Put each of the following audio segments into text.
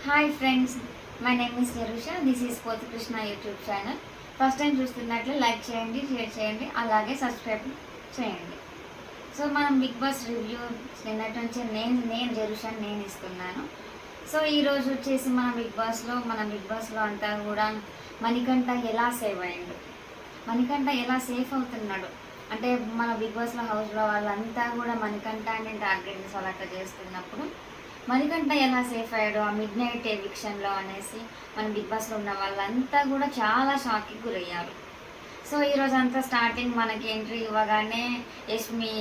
Hi friends, my name is Jarusha. This is Pothi Krishna YouTube channel. First time చూస్తున్నట్లు like చేయండి, share చేయండి, అలాగే subscribe చేయండి. సో మనం బిగ్ బాస్ రివ్యూ నిన్నటి నుంచి నేను జరుషా నేను ఇస్తున్నాను. సో ఈరోజు వచ్చేసి మన బిగ్ బాస్లో అంతా కూడా మణికంఠ ఎలా సేవ్ అయ్యిండు, మణికంఠ ఎలా సేఫ్ అవుతున్నాడు అంటే మన బిగ్ బాస్లో హౌస్లో వాళ్ళంతా కూడా మణికంఠని టార్గెట్ అలా చేస్తున్నప్పుడు మణికంఠ ఎలా సేఫ్ అయ్యాడు ఆ మిడ్ నైట్ ఎవిక్షన్లో అనేసి మన బిగ్ బాస్లో ఉన్న వాళ్ళంతా కూడా చాలా షాక్కి గురయ్యారు. సో ఈరోజు అంతా స్టార్టింగ్ మనకి ఎంట్రీ ఇవ్వగానే యష్మి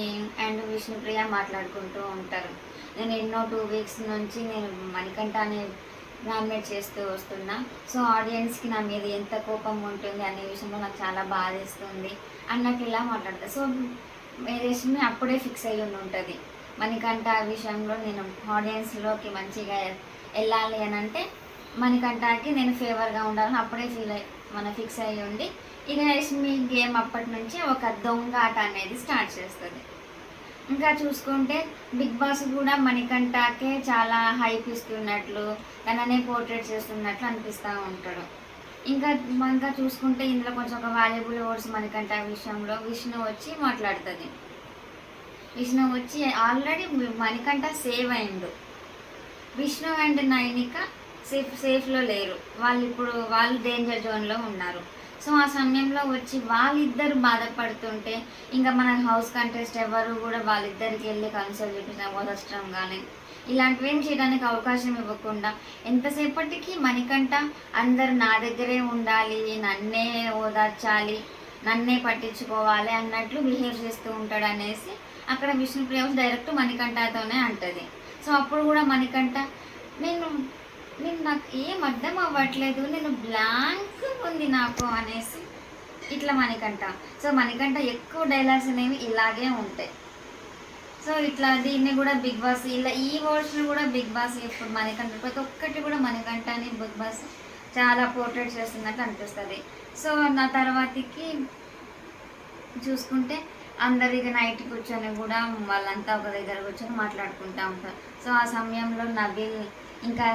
అండ్ విష్ణుప్రియ మాట్లాడుకుంటూ ఉంటారు. నేను ఎన్నో 2 వీక్స్ నుంచి నేను మణికంఠని నామినేట్ చేస్తూ వస్తున్నా. సో ఆడియన్స్కి నా మీద ఎంత కోపం ఉంటుంది అనే విషయంలో నాకు చాలా బాధేస్తుంది అన్నట్టు ఇలా మాట్లాడతారు. సో యష్మి అప్పుడే ఫిక్స్ అయ్యి ఉంటుంది మణికంఠ విషయంలో నేను ఆడియన్స్లోకి మంచిగా వెళ్ళాలి అని అంటే మణికంఠకి నేను ఫేవర్గా ఉండాలని అప్పుడే ఫిక్స్ అయ్యి ఉండి ఇక యష్మి గేమ్ అప్పటి నుంచి ఒక దొంగ ఆట అనేది స్టార్ట్ చేస్తుంది. ఇంకా చూసుకుంటే బిగ్ బాస్ కూడా మణికంఠకే చాలా హైప్ ఇస్తున్నట్లు తననే పోర్ట్రేట్ చేస్తున్నట్లు అనిపిస్తూ ఉంటాడు. ఇంకా చూసుకుంటే ఇందులో కొంచెం ఒక వాల్యుబుల్ వర్డ్స్ మణికంఠ విషయంలో విష్ణు వచ్చి మాట్లాడుతుంది. విష్ణు వచ్చి ఆల్రెడీ మణికంఠ సేవ్ అయిండు, విష్ణు అండ్ నైనిక సేఫ్లో లేరు, వాళ్ళు డేంజర్ జోన్లో ఉన్నారు. సో ఆ సమయంలో వచ్చి వాళ్ళిద్దరు బాధపడుతుంటే ఇంకా మన హౌస్ కంటెస్ట్ ఎవరు కూడా వాళ్ళిద్దరికి వెళ్ళి కన్సల్ట్ చూపించిన ఓదర్చడం కానీ ఇలాంటివి ఏం చేయడానికి అవకాశం ఇవ్వకుండా ఎంతసేపటికి మణికంఠ అందరు నా దగ్గరే ఉండాలి, నన్నే ఓదార్చాలి, నన్నే పట్టించుకోవాలి అన్నట్లు బిహేవ్ చేస్తూ ఉంటాడు అనేసి అక్కడ విష్ణుప్రియ డైరెక్ట్ మణికంఠతోనే అంటది. సో అప్పుడు కూడా మణికంఠ నేను నాకు ఏం అర్థం అవ్వట్లేదు, నేను బ్లాంక్ ఉంది నాకు అనేసి ఇట్లా మణికంఠ. సో మణికంఠ ఎక్కువ డైలాగ్స్ అనేవి ఇలాగే ఉంటాయి. సో ఇట్లా దీన్ని కూడా బిగ్ బాస్ ఇలా ఈ వర్డ్స్ని కూడా బిగ్ బాస్ ఇప్పుడు మణికంఠ ప్రతి ఒక్కటి కూడా మణికంఠని బిగ్ బాస్ చాలా పోర్ట్రేట్ చేస్తున్నట్టు అనిపిస్తుంది. సో నా తర్వాతకి చూసుకుంటే అందరికి నైట్ కూర్చొని కూడా వాళ్ళంతా ఒక దగ్గర కూర్చొని మాట్లాడుకుంటూ ఉంటారు. సో ఆ సమయంలో నబీల్ ఇంకా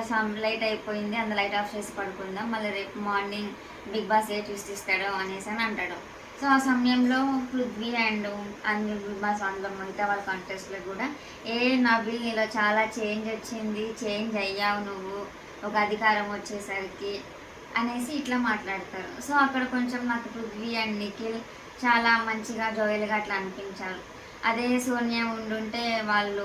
లైట్ అయిపోయింది, అంత లైట్ ఆఫ్ చేసి పడుకుందాం, మళ్ళీ రేపు మార్నింగ్ బిగ్ బాస్ ఏ ట్విస్ట్ ఇస్తాడో అనేసి అని అంటాడు. సో ఆ సమయంలో పృథ్వీ అండ్ అన్ని బిగ్ బాస్ అందులో మిగతా వాళ్ళ కాంటెస్ట్లో కూడా నబీల్ నీలో చాలా చేంజ్ వచ్చింది, చేంజ్ అయ్యావు నువ్వు ఒక అధికారం వచ్చేసరికి అనేసి ఇట్లా మాట్లాడతారు. సో అక్కడ కొంచెం నాకు పృథ్వీ అండ్ నిఖిల్ చాలా మంచిగా జోయల్గా అట్లా అనిపించారు. అదే సోనియా ఉండుంటే వాళ్ళు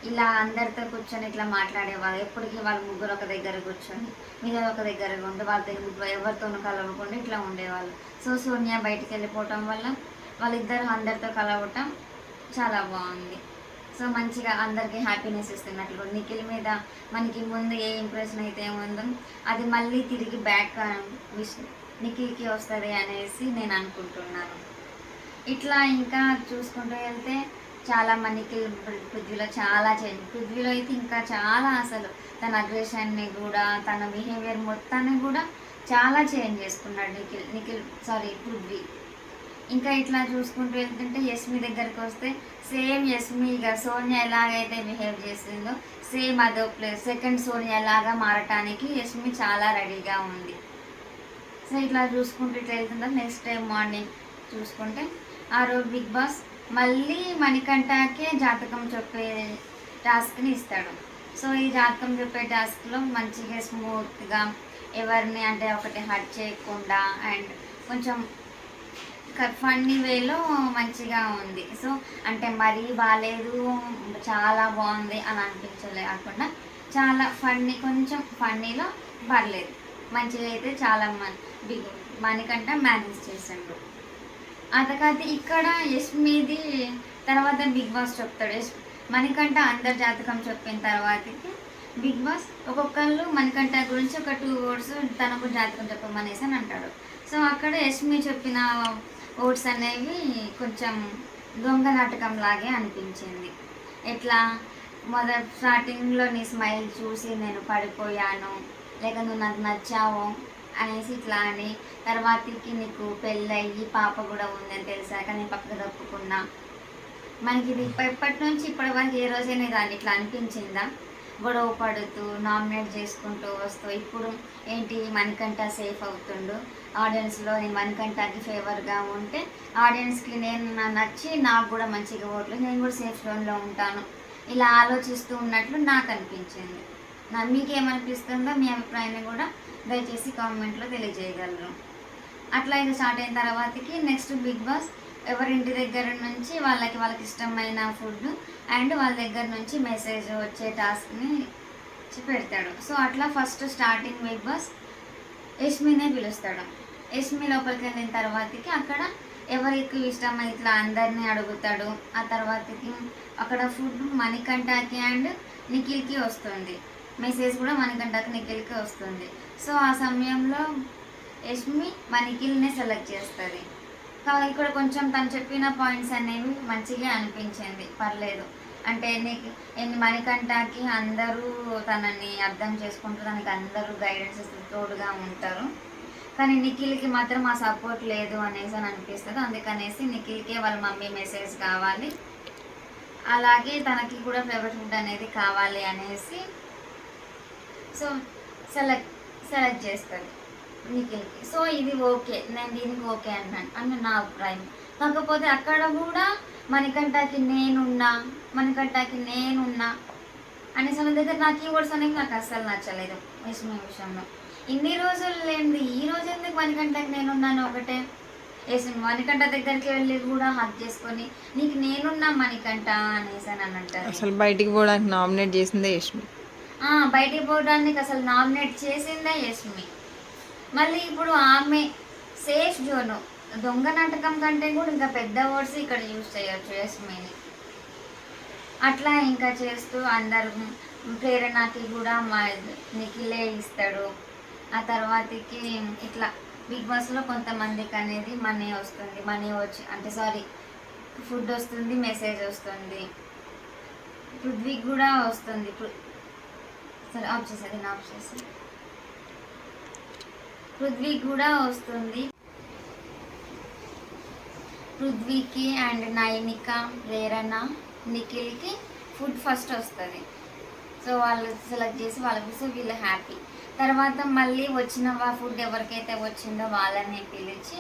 ఇలా అందరితో కూర్చొని ఇట్లా మాట్లాడేవాళ్ళు, ఎప్పటికీ వాళ్ళు ముగ్గురు ఒక దగ్గర కూర్చొని మీద ఒక దగ్గర ఉండి వాళ్ళతో ఎవరితోనూ కలవకుండా ఇట్లా ఉండేవాళ్ళు. సో సోనియా బయటికి వెళ్ళిపోవటం వల్ల వాళ్ళిద్దరు అందరితో కలవటం చాలా బాగుంది. సో మంచిగా అందరికీ హ్యాపీనెస్ ఇస్తున్నట్లు నిఖిల్ మీద మనకి ముందు ఏ ఇంప్రెషన్ అయితే ఏముందో అది మళ్ళీ తిరిగి బ్యాక్ నిఖిల్కి వస్తుంది అనేసి నేను అనుకుంటున్నాను. ఇట్లా ఇంకా చూసుకుంటూ వెళ్తే చాలా మనకి పృథ్వీలో చాలా చేంజ్, పృథ్వీలో అయితే ఇంకా చాలా అసలు తన అగ్రెషన్ని కూడా తన బిహేవియర్ మొత్తాన్ని కూడా చాలా చేంజ్ చేసుకున్నాడు పృథ్వీ. ఇంకా ఇట్లా చూసుకుంటూ వెళ్తుంటే యష్మి దగ్గరికి వస్తే సేమ్ యష్మిగా సోనియా ఎలాగైతే బిహేవ్ చేసిందో సేమ్ అదో ప్లేస్ సెకండ్ సోనియా లాగా మారటానికి యష్మి చాలా రెడీగా ఉంది. సో ఇట్లా చూసుకుంటూ ఇట్లా వెళ్తుంటే నెక్స్ట్ టైం మార్నింగ్ చూసుకుంటే ఆ రోజు బిగ్ బాస్ మళ్ళీ మణికంఠకే జాతకం చెప్పే టాస్క్ని ఇస్తాడు. సో ఈ జాతకం చెప్పే టాస్క్లో మంచిగా స్మూత్గా ఎవరిని అంటే ఒకటి హర్ట్ చేయకుండా అండ్ కొంచెం ఫన్నీ వేలో మంచిగా ఉంది. సో అంటే మరీ బాగాలేదు చాలా బాగుంది అని అనిపించలే కాకుండా చాలా ఫన్నీ, కొంచెం ఫన్నీలో పర్లేదు మంచిగా అయితే చాలా మణికంఠ మేనేజ్ చేసిండు. అంతకైతే ఇక్కడ యష్మిది తర్వాత బిగ్ బాస్ చెప్తాడు. మణికంఠ అందరి జాతకం చెప్పిన తర్వాతకి బిగ్ బాస్ ఒక్కొక్కళ్ళు మణికంఠ గురించి ఒక 2 వర్డ్స్ తనకు జాతకం చెప్పమనేసి అని అంటాడు. సో అక్కడ యష్మి చెప్పిన వర్డ్స్ అనేవి కొంచెం దొంగ నాటకం లాగే అనిపించింది. ఎట్లా స్టార్టింగ్లో నీ స్మైల్ చూసి నేను పడిపోయాను, లేక నువ్వు నాకు నచ్చావు అనేసి ఇట్లా అని తర్వాతకి నీకు పెళ్ళయ్యి పాప కూడా ఉందని తెలిసాక నేను పక్కకు తప్పుకున్నా. మనకి ఇది ఎప్పటి నుంచి ఇప్పటి వరకు ఏ రోజైనా దాన్ని ఇట్లా అనిపించిందా? గొడవ పడుతూ నామినేట్ చేసుకుంటూ వస్తూ ఇప్పుడు ఏంటి మణికంఠ సేఫ్ అవుతుండు, ఆడియన్స్లో నేను మణికంఠకి ఫేవర్గా ఉంటే ఆడియన్స్కి నేను నచ్చి నాకు కూడా మంచిగా ఓట్లు నేను కూడా సేఫ్ జోన్లో ఉంటాను, ఇలా ఆలోచిస్తూ ఉన్నట్లు నాకు అనిపించింది. మీకేమనిపిస్తుందో మీ అభిప్రాయాన్ని కూడా దయచేసి కామెంట్లో తెలియజేయగలరు. అట్లా ఇది స్టార్ట్ అయిన తర్వాతకి నెక్స్ట్ బిగ్ బాస్ ఎవరింటి దగ్గర నుంచి వాళ్ళకి ఇష్టమైన ఫుడ్ అండ్ వాళ్ళ దగ్గర నుంచి మెసేజ్ వచ్చే టాస్క్ని పెడతాడు. సో అట్లా ఫస్ట్ స్టార్టింగ్ బిగ్ బాస్ యష్మినే పిలుస్తాడు. యష్మి లోపలికి వెళ్ళిన తర్వాతకి అక్కడ ఎవరికి ఇష్టమై ఇట్లా అందరినీ అడుగుతాడు. ఆ తర్వాతకి అక్కడ ఫుడ్ మణికంఠకి అండ్ నిఖిల్కి వస్తుంది, మెసేజ్ కూడా మణికంఠకి నిఖిల్కి వస్తుంది. సో ఆ సమయంలో యష్మి నిఖిల్ని సెలెక్ట్ చేస్తుంది. ఇక్కడ కొంచెం తను చెప్పిన పాయింట్స్ అనేవి మంచిగా అనిపించింది, పర్లేదు. అంటే మణికంఠకి అందరూ తనని అర్థం చేసుకుంటూ తనకి అందరూ గైడెన్స్ తోడుగా ఉంటారు, కానీ నిఖిల్కి మాత్రం ఆ సపోర్ట్ లేదు అనేసి అని అనిపిస్తుంది. అందుకనేసి నిఖిల్కే వాళ్ళ మమ్మీ మెసేజ్ కావాలి, అలాగే తనకి కూడా ఫేవరెట్ ఫుడ్ అనేది కావాలి అనేసి సో సెలెక్ట్ చేస్తుంది నిఖిల్కి. సో ఇది ఓకే, నేను దీనికి ఓకే అని నా అభిప్రాయం. కాకపోతే అక్కడ కూడా మణికంఠకి నేనున్నా అనేసి అన్న దగ్గర నాకు ఈ వర్డ్స్ అనేవి నాకు అస్సలు నచ్చలేదు యష్మి విషయంలో. ఇన్ని రోజులు లేనిది ఈ రోజు ఎందుకు మణికంఠకి నేనున్నాను ఒకటే. మణికంఠ దగ్గరికి వెళ్ళి కూడా హక్ చేసుకొని నీకు నేనున్నా మణికంఠ అనేసి అని అంటారు. అసలు బయటికి పోవడానికి నామినేట్ చేసిందే యష్మి. బయటికి పోవడానికి అసలు నామినేట్ చేసిందే యష్మి. మళ్ళీ ఇప్పుడు ఆమె సేఫ్ జోను, దొంగ నాటకం కంటే కూడా ఇంకా పెద్ద వర్డ్స్ ఇక్కడ యూజ్ చేయొచ్చు యష్మిని. అట్లా ఇంకా చేస్తూ అందరు ప్రేరణకి కూడా మా నిఖిలే ఇస్తాడు. ఆ తర్వాతకి ఇట్లా బిగ్ బాస్లో కొంతమందికి అనేది మనీ వచ్చి ఫుడ్ వస్తుంది, మెసేజ్ వస్తుంది, పృథ్వీకి కూడా వస్తుంది. సరే ఆఫ్ చేసి పృథ్వీకి కూడా వస్తుంది. పృథ్వీకి అండ్ నైనిక, ప్రేరణ, నిఖిల్కి ఫుడ్ ఫస్ట్ వస్తుంది. సో వాళ్ళు సెలెక్ట్ చేసి వాళ్ళకి సో వీళ్ళు హ్యాపీ. తర్వాత మళ్ళీ వచ్చిన ఫుడ్ ఎవరికైతే వచ్చిందో వాళ్ళని పిలిచి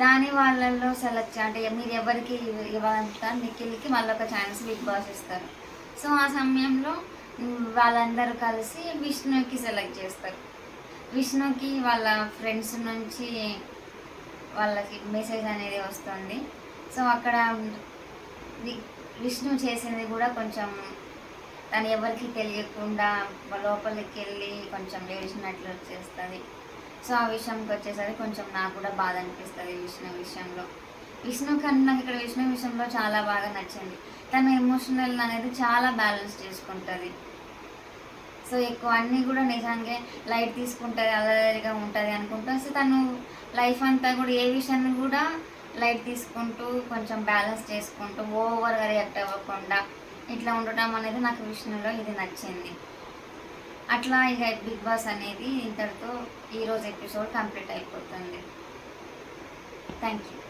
రాని వాళ్ళల్లో సెలెక్ట్ అంటే మీరు ఎవరికి ఇవ్వాలంతా నిఖిల్కి మళ్ళీ ఒక ఛాన్స్ బిగ్ బాస్ ఇస్తారు. సో ఆ సమయంలో వాళ్ళందరూ కలిసి విష్ణుకి సెలెక్ట్ చేస్తారు. విష్ణుకి వాళ్ళ ఫ్రెండ్స్ నుంచి వాళ్ళకి మెసేజ్ అనేది వస్తుంది. సో అక్కడ విష్ణు చేసింది కూడా కొంచెం తను ఎవరికి తెలియకుండా లోపలికి వెళ్ళి కొంచెం ఏడిచినట్లు చేస్తుంది. సో ఆ విషయంకి వచ్చేసరికి కొంచెం నాకు కూడా బాధ అనిపిస్తుంది విష్ణు కన్నా నాకు ఇక్కడ విష్ణు విషయంలో చాలా బాగా నచ్చింది. తన ఎమోషనల్ అనేది చాలా బ్యాలెన్స్ చేసుకుంటుంది. సో ఎక్కువ అన్నీ కూడా నిజంగా లైట్ తీసుకుంటుంది, అలరిగా ఉంటుంది అనుకుంటా. సో తను లైఫ్ అంతా కూడా ఏ విషయాన్ని కూడా లైట్ తీసుకుంటూ కొంచెం బ్యాలెన్స్ చేసుకుంటూ ఓవర్గా రియాక్ట్ అవ్వకుండా ఇట్లా ఉండటం అనేది నాకు విష్ణులో ఇది నచ్చింది. అట్లా ఇక బిగ్ బాస్ అనేది ఇంతటితో ఈరోజు ఎపిసోడ్ కంప్లీట్ అయిపోతుంది. Thank you.